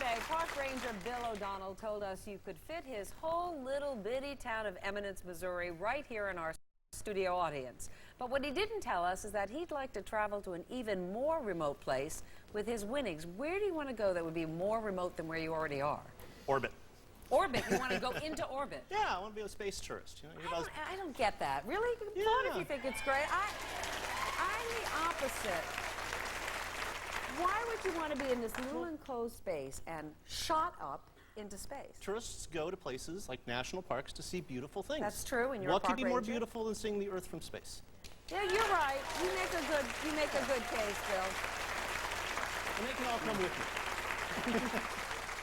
Okay, Park Ranger Bill O'Donnell told us you could fit his whole little bitty town of Eminence, Missouri right here in our studio audience. But what he didn't tell us is that he'd like to travel to an even more remote place with his winnings. Where do you want to go that would be more remote than where you already are? Orbit. Orbit? You want to go into orbit? Yeah, I want to be a space tourist. You know, I don't get that. Really? Yeah. If you think it's great. I'm the opposite. Why would you want to be in this little enclosed space and shot up into space? Tourists go to places like national parks to see beautiful things. That's true, and you're What a park could be more ranger? beautiful than seeing the Earth from space? Yeah, you're right. You make a good case, Bill. And they can all come with me.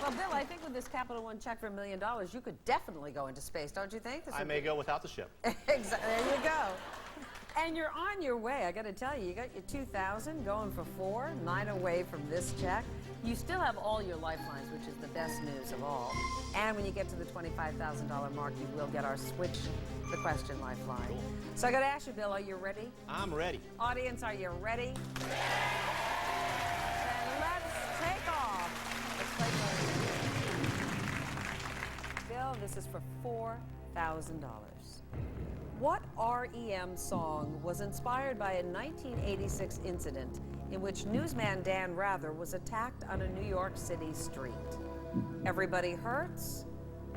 Well, Bill, I think with this Capital One check for $1 million, you could definitely go into space, don't you think? I may go without the ship. Exactly. There you go. And you're on your way. I got to tell you, you got your 2,000 going for 4, 9 away from this check. You still have all your lifelines, which is the best news of all. And when you get to the $25,000 mark, you will get our Switch the Question lifeline. Cool. So I got to ask you, Bill, are you ready? I'm ready. Audience, are you ready? Then let's take off. Let's play Bill, this is for $4,000. What REM song was inspired by a 1986 incident in which newsman Dan Rather was attacked on a New York City street? Everybody Hurts?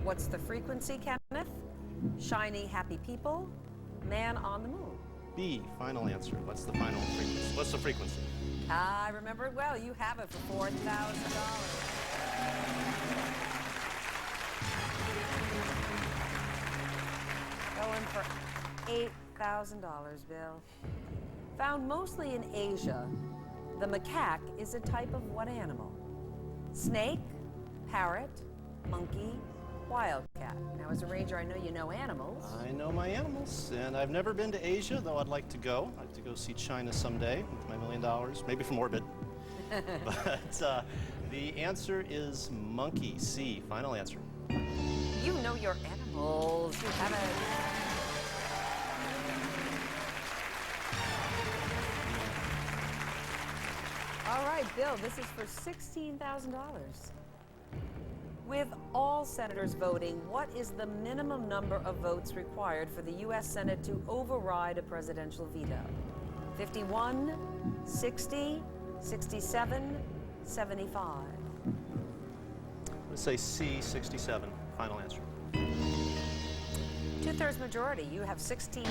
What's the Frequency, Kenneth? Shiny Happy People? Man on the Moon? B, final answer. What's the final frequency? What's the frequency? I remember it well. You have it for $4,000. Going for $8,000, Bill. Found mostly in Asia, the macaque is a type of what animal? Snake, parrot, monkey, wildcat. Now, as a ranger, I know you know animals. I know my animals, and I've never been to Asia, though I'd like to go. I'd like to go see China someday with my $1 million, maybe from orbit. But the answer is monkey, C, final answer. You know your animals. You have it. All right, Bill, this is for $16,000. With all senators voting, what is the minimum number of votes required for the U.S. Senate to override a presidential veto? 51, 60, 67, 75. Let's say C, 67, final answer. 2/3 majority. You have $16,000.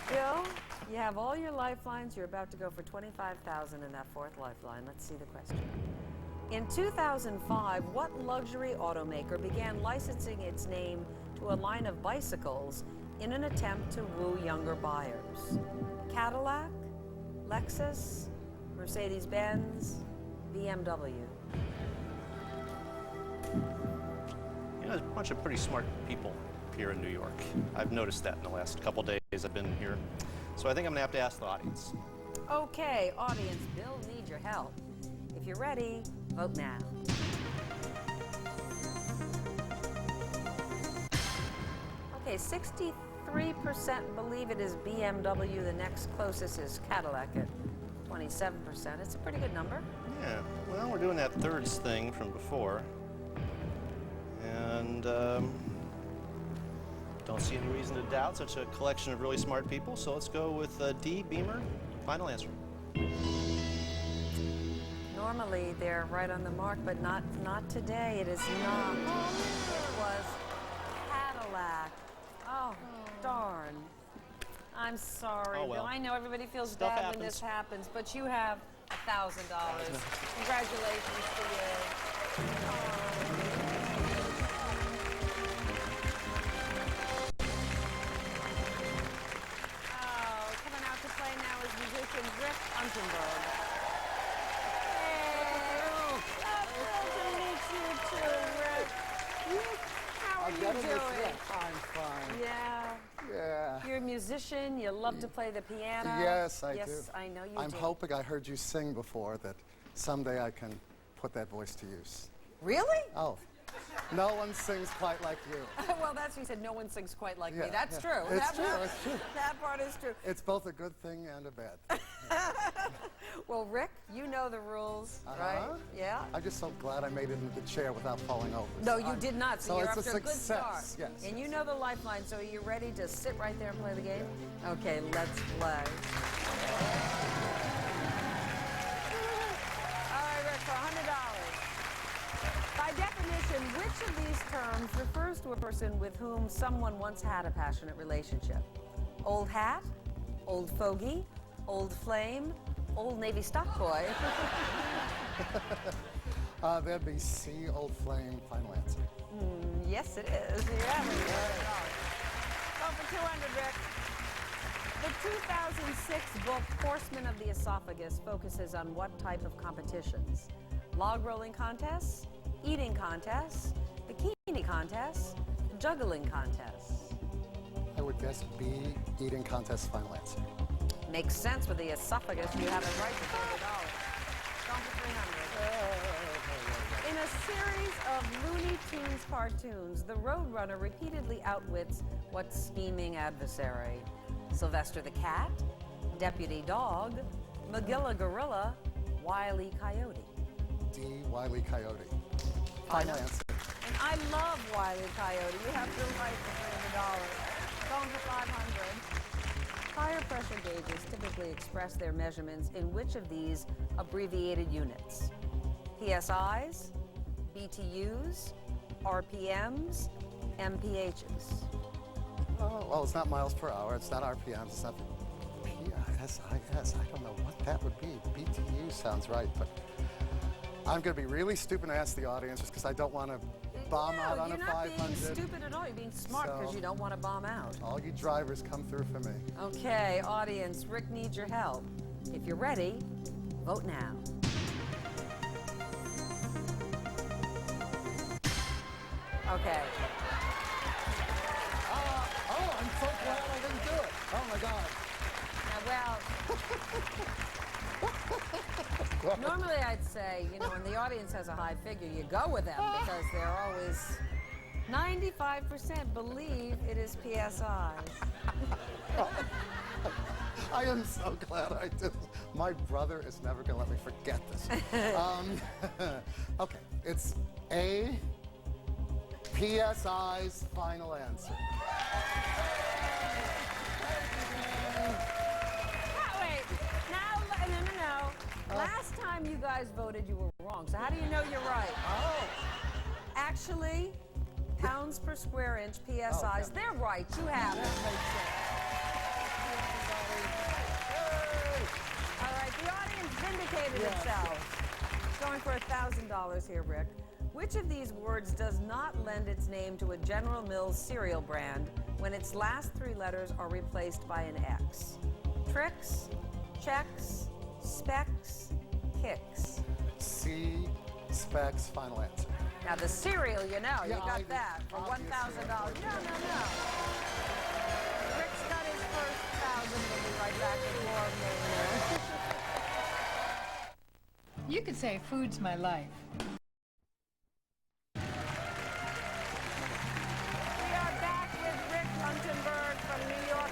Bill, you have all your lifelines. You're about to go for $25,000 in that fourth lifeline. Let's see the question. In 2005, what luxury automaker began licensing its name to a line of bicycles in an attempt to woo younger buyers? Cadillac, Lexus, Mercedes-Benz, BMW. You know, there's a bunch of pretty smart people here in New York. I've noticed that in the last couple days I've been here. So I think I'm going to have to ask the audience. Okay, audience, Bill needs your help. If you're ready, vote now. Okay, 63% believe it is BMW. The next closest is Cadillac at 27%. It's a pretty good number. Yeah, well, we're doing that thirds thing from before. And don't see any reason to doubt such a collection of really smart people. So let's go with D, Beamer. Final answer. Normally they're right on the mark, but not today. It is not. It was Cadillac. Oh, darn. I'm sorry, Oh, well. Bill. I know everybody feels Stuff bad happens. when this happens, but you have $1,000. Congratulations to you. Oh, coming out to play now is musician Rick Unterberg. How are you doing? I'm fine. Yeah. Yeah. You're a musician. You love to play the piano. Yes, I do. Yes, I know you do. I'm hoping I heard you sing before that someday I can put that voice to use. Really? Oh, No one sings quite like you. Well, that's what you said. No one sings quite like me. Yeah, That's yeah. true. It's true. It's true. That part is true. It's both a good thing and a bad thing. Well, Rick, you know the rules, right? Yeah. I'm just so glad I made it into the chair without falling over. No, you did not. So you're it's up to a good start. Yes. And you know the lifeline. So are you ready to sit right there and play the game? Okay, let's play. All right, Rick, for $100. By definition, which of these terms refers to a person with whom someone once had a passionate relationship? Old hat, old fogey, old flame, old Navy stock boy. That'd be C, Old Flame, final answer. Yes, it is. Yeah, go for 200, Rick. The 2006 book Horsemen of the Esophagus focuses on what type of competitions? Log rolling contests, eating contests, bikini contests, juggling contests. I would guess B, eating contest, final answer. Makes sense with the esophagus. You have it right for $30. Going for 300. In a series of Looney Tunes cartoons, the Roadrunner repeatedly outwits what scheming adversary? Sylvester the Cat, Deputy Dog, Magilla Gorilla, Wile E. Coyote. D, Wile E. Coyote. Final answer. And I love Wile E. Coyote. You have your right for $300. Going for 500. Tire pressure gauges typically express their measurements in which of these abbreviated units? PSIs, BTUs, RPMs, MPHs. Oh, well, it's not miles per hour. It's not RPMs. It's not PSIS. I don't know what that would be. BTU sounds right, but I'm going to be really stupid and ask the audience just because I don't want to bomb out on a 500. You're not being stupid at all. You're being smart because you don't want to bomb out. All you drivers come through for me. Okay, audience, Rick needs your help. If you're ready, vote now. Okay. Oh, I'm so glad I didn't do it. Oh, my God. Now, well, normally I'd say, you know, when the audience has a high figure, you go with them because they're always 95% believe it is PSI. I am so glad I did. My brother is never going to let me forget this. Okay, it's A, PSI's final answer. Wait, now, no. Last time you guys voted, you were wrong. So how do you know you're right? Oh. Actually, pounds per square inch, PSIs, they're right. You have it. All right, the audience vindicated itself. It's going for $1,000 here, Rick. Which of these words does not lend its name to a General Mills cereal brand when its last three letters are replaced by an X? Tricks, checks, specs, kicks. C, specs, final answer. Now the cereal, you know, you Yeah, got that for $1,000. No. Rick's got his first 1,000. We'll be right back with more of Millionaire. You could say food's my life. We are back with Rick Luntenberg from New York,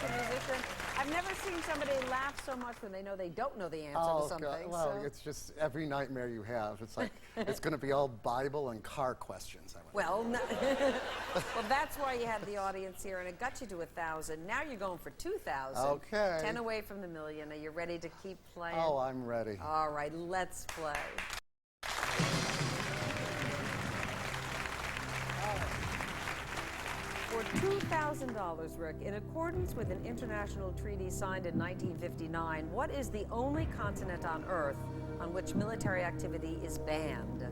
a musician. I've never seen somebody laugh so much when they know they don't know the answer to something. God. Well, so. it's just every nightmare you have. It's like, it's going to be all Bible and car questions. Well, no. Well, that's why you had the audience here, and it got you to 1,000. Now you're going for 2,000. Okay. 10 away from the million. Are you ready to keep playing? Oh, I'm ready. All right, let's play. For $2,000, Rick, in accordance with an international treaty signed in 1959, what is the only continent on Earth on which military activity is banned?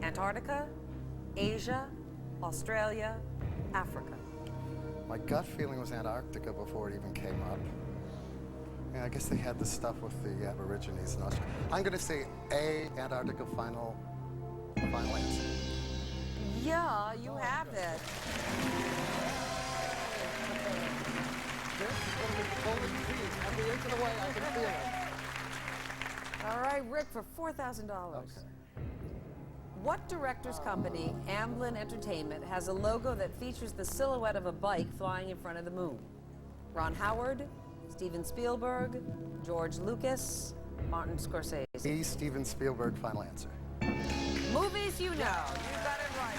Antarctica, Asia, Australia, Africa. My gut feeling was Antarctica before it even came up. Yeah, I guess they had this stuff with the Aborigines in Australia. I'm going to say A, Antarctica, final answer. Yeah, you have it. This is going to be pulling teeth. Every inch of the way, I can feel it. All right, Rick, for $4,000. Okay. What director's company, Amblin Entertainment, has a logo that features the silhouette of a bike flying in front of the moon? Ron Howard, Steven Spielberg, George Lucas, Martin Scorsese. E. Steven Spielberg, final answer. Movies you know. You got it right.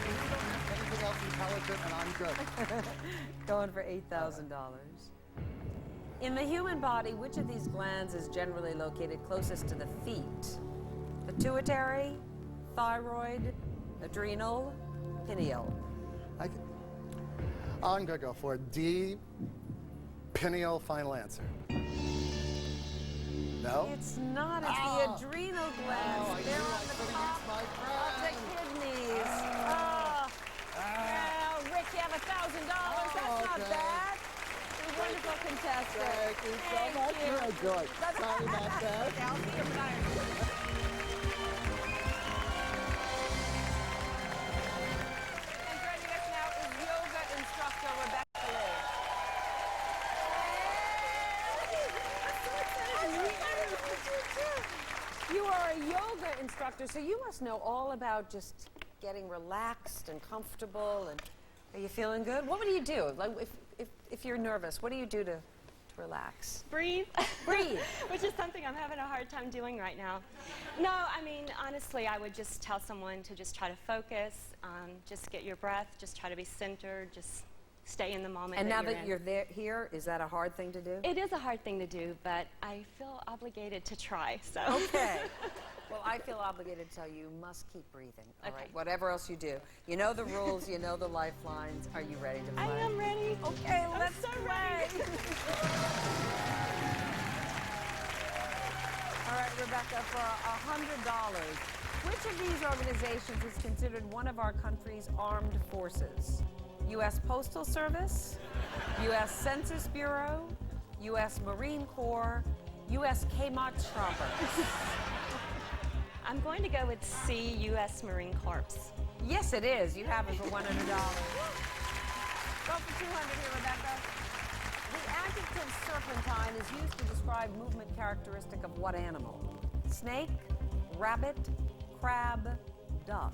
Anything else intelligent, and I'm good. Going for $8,000. In the human body, which of these glands is generally located closest to the feet? Pituitary, thyroid, adrenal, pineal. I'm going to go for D. Pineal, final answer. No? It's not. It's the adrenal glands. They're on the top of the kidneys. Well, Rick, you have $1,000. That's not bad. You're a wonderful contestant. Thank you so much. You're good. Sorry about that. Okay, I'll see you tonight. And joining us now is yoga instructor Rebecca Lee. You are a yoga instructor, so you must know all about just getting relaxed and comfortable. And are you feeling good? What do you do? Like if you're nervous, what do you do to relax? Breathe. Breathe. Which is something I'm having a hard time doing right now. No, I mean, honestly, I would just tell someone to just try to focus, just get your breath, just try to be centered, just stay in the moment. And now that in. you're here, is that a hard thing to do? It is a hard thing to do, but I feel obligated to try, so. Okay. Well, I feel obligated to tell you, you must keep breathing, all Okay. right? Whatever else you do. You know the rules, you know the lifelines. Are you ready to play? I am ready. Okay, I'm let's so play. All right, Rebecca, for $100, which of these organizations is considered one of our country's armed forces? U.S. Postal Service, U.S. Census Bureau, U.S. Marine Corps, U.S. Kmart Shoppers. I'm going to go with C, U.S. Marine Corps. Yes, it is. You have it for $100. Go for $200 here, Rebecca. The adjective serpentine is used to describe movement characteristic of what animal? Snake, rabbit, crab, duck.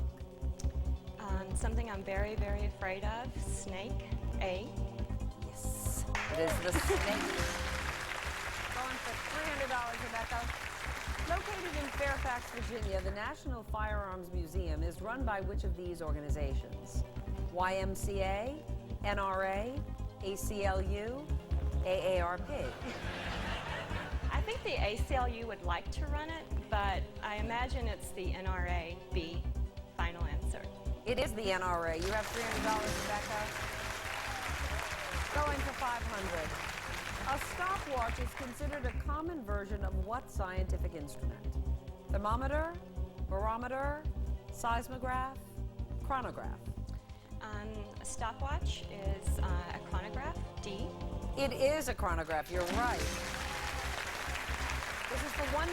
Something I'm very, very afraid of, snake, A. Yes, it is the snake. Going for $300, Rebecca. Located in Fairfax, Virginia, the National Firearms Museum is run by which of these organizations? YMCA, NRA, ACLU, AARP. I think the ACLU would like to run it, but I imagine it's the NRA, B. Final answer. It is the NRA. You have $300, Rebecca. Going for $500. A stopwatch is considered a common version of what scientific instrument? Thermometer, barometer, seismograph, chronograph. A stopwatch is a chronograph, D. It is a chronograph. You're right. This is for $1,000.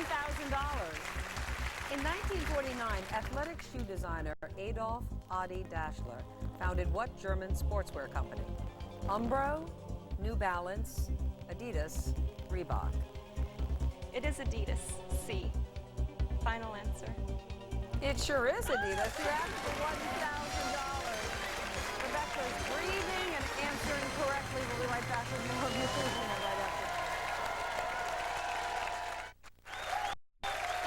In 1949, athletic shoe designer Adolf Adi Dassler founded what German sportswear company? Umbro, New Balance, Adidas, Reebok. It is Adidas, C. Final answer. It sure is Adidas. You're after $1,000. Rebecca's breathing and answering correctly. We'll be right back with more of your thinking right after.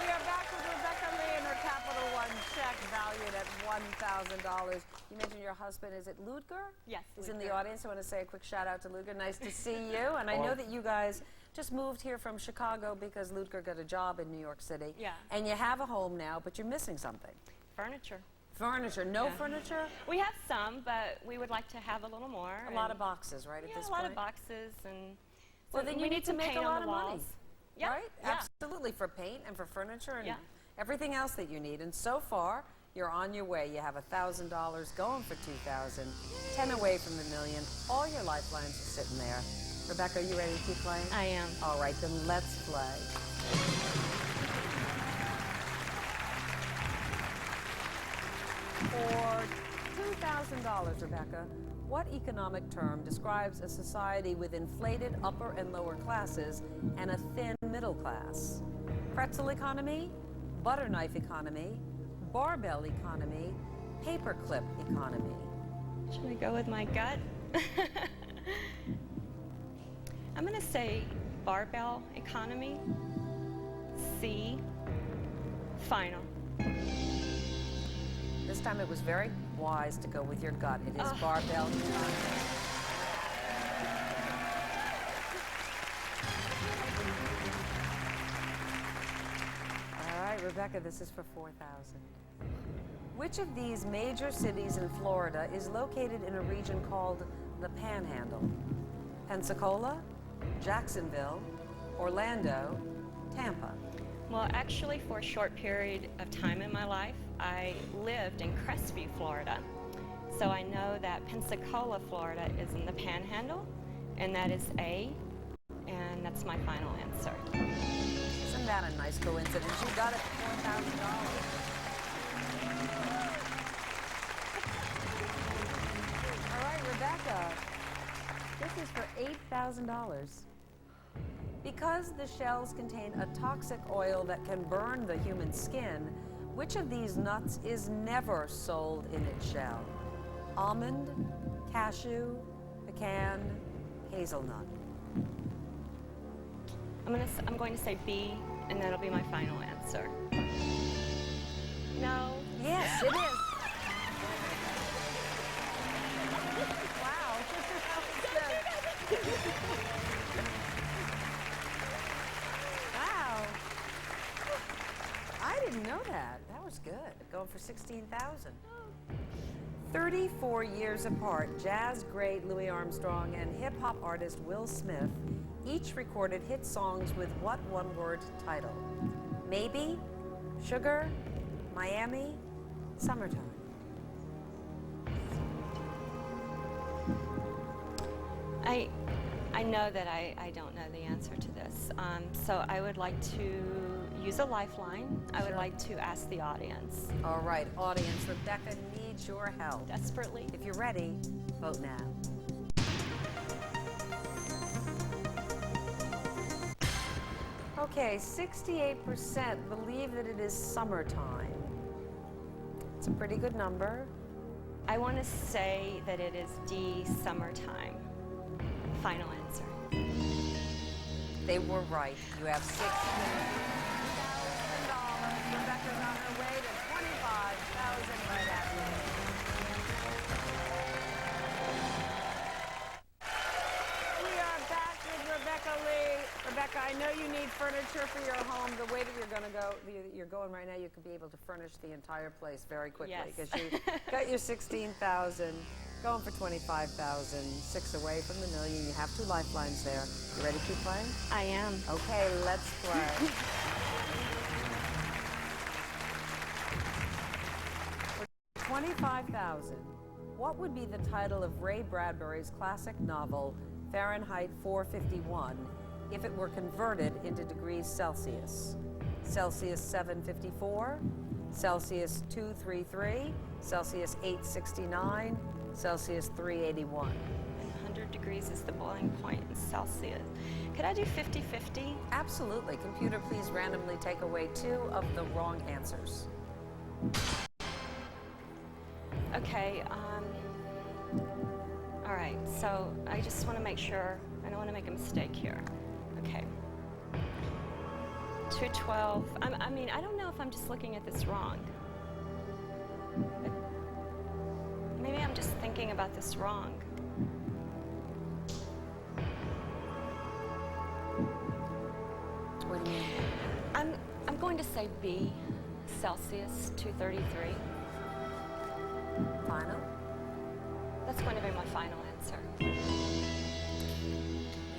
We are back with Rebecca Lee and her Capital One check valued at $1,000. You mentioned your husband, is it Ludger? Yes, He's in the Ludger. audience. I want to say a quick shout out to Ludger. Nice to see you. And I know that you guys just moved here from Chicago because Ludger got a job in New York City. Yeah. And you have a home now, but you're missing something. Furniture. Furniture. No Yeah. furniture? We have some, but we would like to have a little more. A lot of boxes, right, at Yeah, this a lot point? of boxes, and Well, then you need to some make a paint lot on of the money. walls. Yeah, Right? yeah. Absolutely, for paint and for furniture and Yeah. everything else that you need. And so far, you're on your way. You have $1,000 going for $2,000, 10 away from the million. All your lifelines are sitting there. Rebecca, are you ready to keep playing? I am. All right, then let's play. For $200, $2,000, Rebecca. What economic term describes a society with inflated upper and lower classes and a thin middle class? Pretzel economy, butter knife economy, barbell economy, paperclip economy. Should we go with my gut? I'm going to say barbell economy. C. Final. This time it was very wise to go with your gut. It is barbell economy. All right, Rebecca, this is for 4,000. Which of these major cities in Florida is located in a region called the Panhandle? Pensacola, Jacksonville, Orlando, Tampa. Well, actually, for a short period of time in my life, I lived in Crestview, Florida. So I know that Pensacola, Florida is in the Panhandle, and that is A, and that's my final answer. Isn't that a nice coincidence? You got it for $4,000. All right, Rebecca, this is for $8,000. Because the shells contain a toxic oil that can burn the human skin, which of these nuts is never sold in its shell? Almond, cashew, pecan, hazelnut. I'm going to say B, and that'll be my final answer. No. Yes, it is. Wow. That was good. Wow. I didn't know that. That was good. Going for 16,000. 34 years apart, jazz great Louis Armstrong and hip-hop artist Will Smith each recorded hit songs with what one-word title? Maybe, Sugar, Miami, Summertime. I know that I don't know the answer to this, so I would like to use a lifeline. I would like to ask the audience. All right, audience, Rebecca needs your help. Desperately. If you're ready, vote now. Okay, 68% believe that it is summertime. It's a pretty good number. I want to say that it is D, summertime. Final answer. They were right. You have $16,000. Rebecca's on her way to $25,000 right after this. We are back with Rebecca Lee. Rebecca, I know you need furniture for your home. The way that you're going right now, you could be able to furnish the entire place very quickly because you got your $16,000. Going for $25,000, 6 away from the million. You have 2 lifelines there. You ready to keep playing? I am. Okay, let's play. For $25,000, what would be the title of Ray Bradbury's classic novel, Fahrenheit 451, if it were converted into degrees Celsius? Celsius 754, Celsius 233, Celsius 869, Celsius 381. 100 degrees is the boiling point in Celsius. Could I do 50-50? Absolutely. Computer, please randomly take away 2 of the wrong answers. Okay, all right, so I just want to make sure, I don't want to make a mistake here. Okay. 212, I mean, I don't know if I'm just looking at this wrong. Maybe I'm just thinking about this wrong. What do you mean? I'm going to say B, Celsius 233. Final? That's going to be my final answer.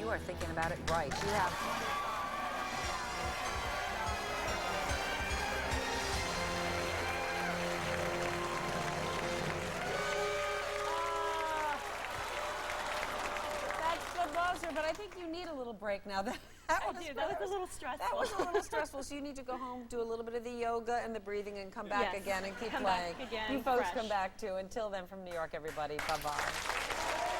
You are thinking about it right. You have but I think you need a little break now. That That was a little stressful. That was a little stressful. So you need to go home, do a little bit of the yoga and the breathing, and come back Yes. again and keep Come playing. back again, You folks fresh. come back too. Until then, from New York, everybody. Bye bye.